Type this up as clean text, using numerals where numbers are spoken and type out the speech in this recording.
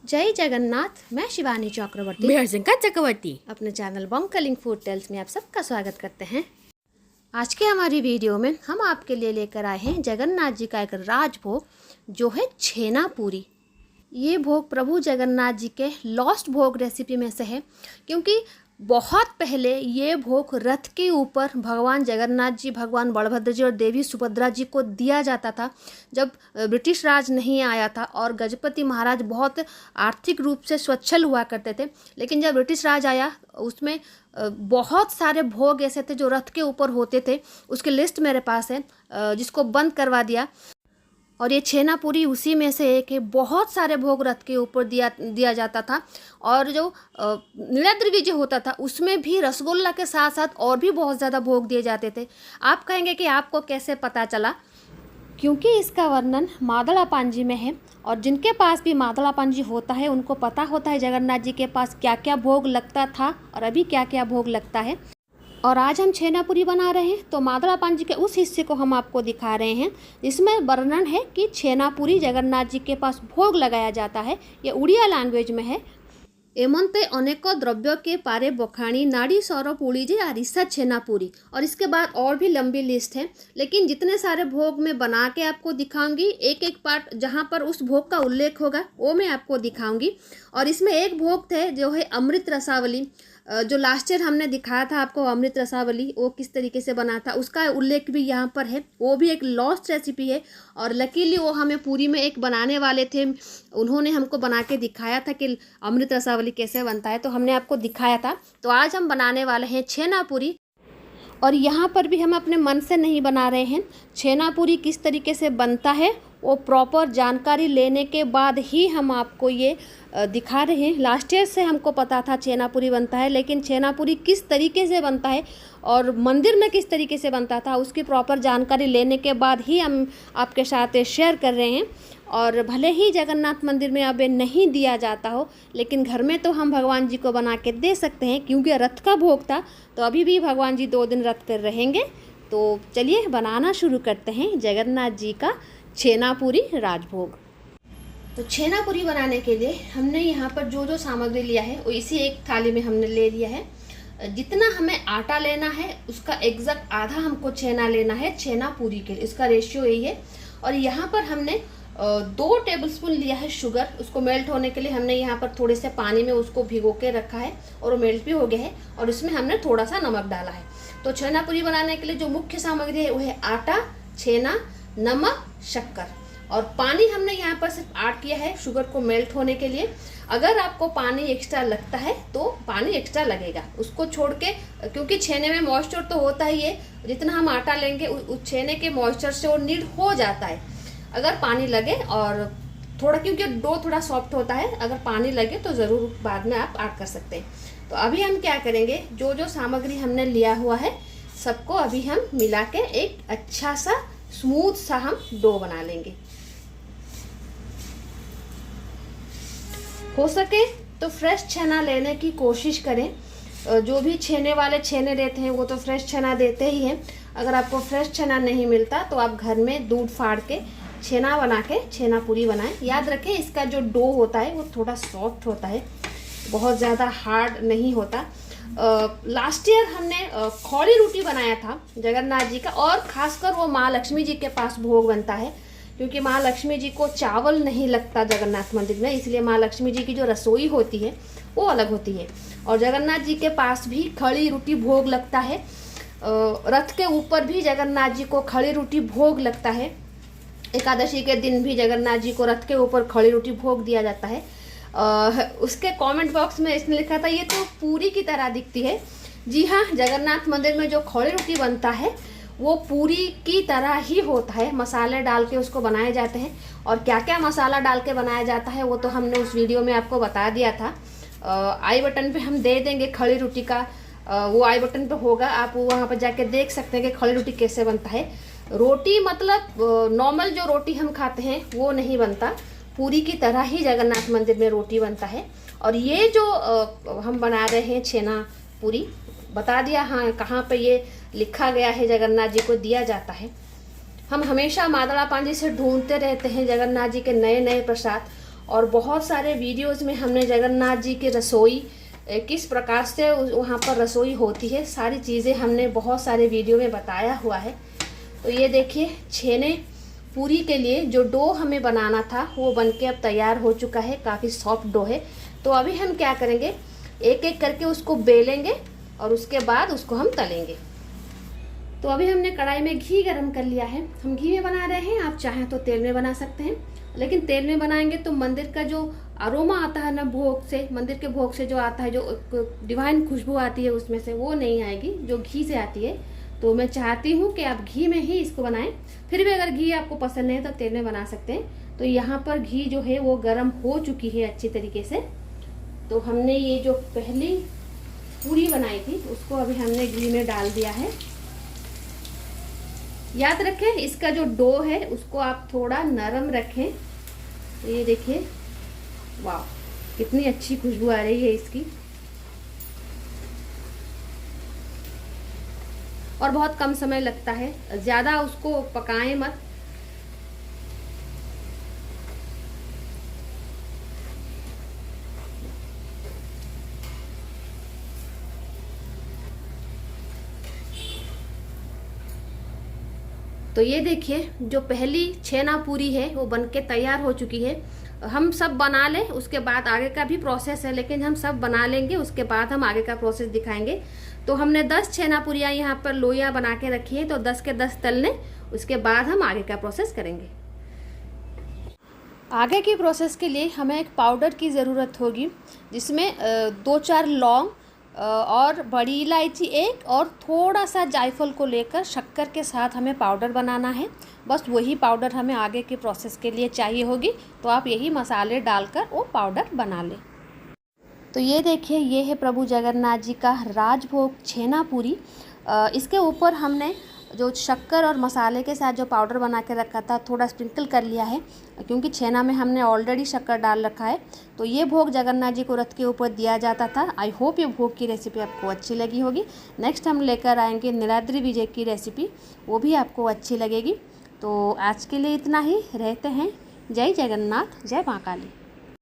जय जगन्नाथ। मैं शिवानी चक्रवर्ती मैं हर्षंका चक्रवर्ती अपने चैनल बॉन्कलिंग फूड टेल्स में आप सबका स्वागत करते हैं। आज के हमारी वीडियो में हम आपके लिए लेकर आए हैं जगन्नाथ जी का एक राजभोग जो है छेना पूरी। ये भोग प्रभु जगन्नाथ जी के लॉस्ट भोग रेसिपी में से है, क्योंकि बहुत पहले ये भोग रथ के ऊपर भगवान जगन्नाथ जी, भगवान बलभद्र जी और देवी सुभद्रा जी को दिया जाता था जब ब्रिटिश राज नहीं आया था और गजपति महाराज बहुत आर्थिक रूप से स्वच्छल हुआ करते थे। लेकिन जब ब्रिटिश राज आया उसमें बहुत सारे भोग ऐसे थे जो रथ के ऊपर होते थे, उसकी लिस्ट मेरे पास है, जिसको बंद करवा दिया। और ये छेना पूरी उसी में से एक है। बहुत सारे भोग रथ के ऊपर दिया जाता था। और जो नीलाद्रि विजय होता था उसमें भी रसगुल्ला के साथ साथ और भी बहुत ज़्यादा भोग दिए जाते थे। आप कहेंगे कि आपको कैसे पता चला? क्योंकि इसका वर्णन मादला पांजी में है, और जिनके पास भी मादला पांजी होता है उनको पता होता है जगन्नाथ जी के पास क्या क्या भोग लगता था और अभी क्या क्या भोग लगता है। और आज हम छेना पूरी बना रहे हैं तो मादला पांजी के उस हिस्से को हम आपको दिखा रहे हैं जिसमें वर्णन है कि छेना पूरी जगन्नाथ जी के पास भोग लगाया जाता है। ये उड़िया लैंग्वेज में है। एमंते अनेक द्रव्य के पारे बखाणी नाड़ी सौरभ उड़ीजे आरिसा छेना पूरी। और इसके बाद और भी लंबी लिस्ट है, लेकिन जितने सारे भोग मैं बना के आपको दिखाऊंगी, एक एक पार्ट जहाँ पर उस भोग का उल्लेख होगा वो मैं आपको दिखाऊंगी। और इसमें एक भोग थे जो है अमृत रसावली, जो लास्ट ईयर हमने दिखाया था आपको अमृत रसावली, वो किस तरीके से बना था उसका उल्लेख भी यहाँ पर है। वो भी एक लॉस्ट रेसिपी है और लकीली वो हमें पूरी में एक बनाने वाले थे, उन्होंने हमको बना के दिखाया था कि अमृत रसावली कैसे बनता है, तो हमने आपको दिखाया था। तो आज हम बनाने वाले हैं छेना पूरी। और यहाँ पर भी हम अपने मन से नहीं बना रहे हैं। छेना पूरी किस तरीके से बनता है वो प्रॉपर जानकारी लेने के बाद ही हम आपको ये दिखा रहे हैं। लास्ट ईयर से हमको पता था छेना पूरी बनता है, लेकिन छेना पूरी किस तरीके से बनता है और मंदिर में किस तरीके से बनता था उसकी प्रॉपर जानकारी लेने के बाद ही हम आपके साथ शेयर कर रहे हैं। और भले ही जगन्नाथ मंदिर में अब नहीं दिया जाता हो, लेकिन घर में तो हम भगवान जी को बना के दे सकते हैं, क्योंकि रथ का भोग था तो अभी भी भगवान जी 2 दिन रथ पर रहेंगे। तो चलिए बनाना शुरू करते हैं जगन्नाथ जी का छेना पूरी राजभोग। तो छेना पूरी बनाने के लिए हमने यहाँ पर जो जो सामग्री लिया है वो इसी एक थाली में हमने ले लिया है। जितना हमें आटा लेना है उसका एग्जैक्ट आधा हमको छेना लेना है छेना पूरी के लिए, इसका रेशियो यही है। और यहाँ पर हमने 2 टेबलस्पून लिया है शुगर, उसको मेल्ट होने के लिए हमने यहाँ पर थोड़े से पानी में उसको भिगो के रखा है और वो मेल्ट भी हो गया है। और इसमें हमने थोड़ा सा नमक डाला है। तो छेना पूरी बनाने के लिए जो मुख्य सामग्री है वो है आटा, छेना, नमक, शक्कर और पानी हमने यहाँ पर सिर्फ ऐड किया है शुगर को मेल्ट होने के लिए। अगर आपको पानी एक्स्ट्रा लगता है तो पानी एक्स्ट्रा लगेगा, उसको छोड़ के, क्योंकि छेने में मॉइस्चर तो होता ही है, जितना हम आटा लेंगे उस छेने के मॉइस्चर से वो नीड हो जाता है। अगर पानी लगे और थोड़ा, क्योंकि डो थोड़ा सॉफ्ट होता है, अगर पानी लगे तो ज़रूर बाद में आप ऐड कर सकते हैं। तो अभी हम क्या करेंगे, जो जो सामग्री हमने लिया हुआ है सबको अभी हम मिला के एक अच्छा सा स्मूथ सा हम डो बना लेंगे। हो सके तो फ्रेश छेना लेने की कोशिश करें। जो भी छेने वाले छेने देते हैं वो तो फ्रेश छेना देते ही हैं। अगर आपको फ्रेश छेना नहीं मिलता तो आप घर में दूध फाड़ के छेना बना के छेना पूरी बनाएं। याद रखें इसका जो डो होता है वो थोड़ा सॉफ्ट होता है, बहुत ज़्यादा हार्ड नहीं होता। लास्ट ईयर हमने खौली रोटी बनाया था जगन्नाथ जी का, और खासकर वो माँ लक्ष्मी जी के पास भोग बनता है, क्योंकि माँ लक्ष्मी जी को चावल नहीं लगता जगन्नाथ मंदिर में, इसलिए माँ लक्ष्मी जी की जो रसोई होती है वो अलग होती है। और जगन्नाथ जी के पास भी खड़ी रोटी भोग लगता है। रथ के ऊपर भी जगन्नाथ जी को खड़ी रोटी भोग लगता है। एकादशी के दिन भी जगन्नाथ जी को रथ के ऊपर खड़ी रोटी भोग दिया जाता है। उसके कमेंट बॉक्स में इसने लिखा था ये तो पूरी की तरह दिखती है। जी हाँ, जगन्नाथ मंदिर में जो खड़ी रोटी बनता है वो पूरी की तरह ही होता है। मसाले डाल के उसको बनाए जाते हैं, और क्या क्या मसाला डाल के बनाया जाता है वो तो हमने उस वीडियो में आपको बता दिया था। आई बटन पे हम दे देंगे खड़ी रोटी का, वो आई बटन पे होगा, आप वहाँ पर जाके देख सकते हैं कि खड़ी रोटी कैसे बनता है। रोटी मतलब नॉर्मल जो रोटी हम खाते हैं वो नहीं बनता, पूरी की तरह ही जगन्नाथ मंदिर में रोटी बनता है। और ये जो हम बना रहे हैं छेना पूरी, बता दिया हाँ कहाँ पे ये लिखा गया है जगन्नाथ जी को दिया जाता है। हम हमेशा मादला पांजी से ढूंढते रहते हैं जगन्नाथ जी के नए नए प्रसाद, और बहुत सारे वीडियोस में हमने जगन्नाथ जी की रसोई किस प्रकार से वहाँ पर रसोई होती है, सारी चीज़ें हमने बहुत सारे वीडियो में बताया हुआ है। तो ये देखिए छेने पूरी के लिए जो डो हमें बनाना था वो बनके अब तैयार हो चुका है, काफ़ी सॉफ्ट डो है। तो अभी हम क्या करेंगे, एक एक करके उसको बेलेंगे और उसके बाद उसको हम तलेंगे। तो अभी हमने कढ़ाई में घी गरम कर लिया है, हम घी में बना रहे हैं, आप चाहें तो तेल में बना सकते हैं, लेकिन तेल में बनाएंगे तो मंदिर का जो अरोमा आता है ना भोग से, मंदिर के भोग से जो आता है, जो डिवाइन खुशबू आती है उसमें से, वो नहीं आएगी जो घी से आती है। तो मैं चाहती हूँ कि आप घी में ही इसको बनाएं। फिर भी अगर घी आपको पसंद नहीं है तो तेल में बना सकते हैं। तो यहाँ पर घी जो है वो गर्म हो चुकी है अच्छी तरीके से। तो हमने ये जो पहली पूरी बनाई थी उसको अभी हमने घी में डाल दिया है। याद रखें इसका जो डो है उसको आप थोड़ा नरम रखें। तो ये देखिए, वाह कितनी अच्छी खुशबू आ रही है इसकी, और बहुत कम समय लगता है, ज़्यादा उसको पकाएं मत। तो ये देखिए जो पहली छेना पूरी है वो बनके तैयार हो चुकी है। हम सब बना लें, उसके बाद आगे का भी प्रोसेस है, लेकिन हम सब बना लेंगे उसके बाद हम आगे का प्रोसेस दिखाएंगे। तो हमने 10 छेना पूरियाँ यहाँ पर लोइयाँ बना के रखी हैं, तो 10 के 10 तल लें, उसके बाद हम आगे का प्रोसेस करेंगे। आगे की प्रोसेस के लिए हमें एक पाउडर की ज़रूरत होगी, जिसमें 2-4 लौंग और बड़ी इलायची एक और थोड़ा सा जायफल को लेकर शक्कर के साथ हमें पाउडर बनाना है। बस वही पाउडर हमें आगे के प्रोसेस के लिए चाहिए होगी। तो आप यही मसाले डालकर वो पाउडर बना लें। तो ये देखिए, ये है प्रभु जगन्नाथ जी का राजभोग छेना पूरी। इसके ऊपर हमने जो शक्कर और मसाले के साथ जो पाउडर बना के रखा था थोड़ा स्प्रिंकल कर लिया है, क्योंकि छेना में हमने ऑलरेडी शक्कर डाल रखा है। तो ये भोग जगन्नाथ जी को रथ के ऊपर दिया जाता था। आई होप ये भोग की रेसिपी आपको अच्छी लगी होगी। नेक्स्ट हम लेकर आएंगे नीलाद्री विजय की रेसिपी, वो भी आपको अच्छी लगेगी। तो आज के लिए इतना ही, रहते हैं। जय जगन्नाथ, जय मां काली।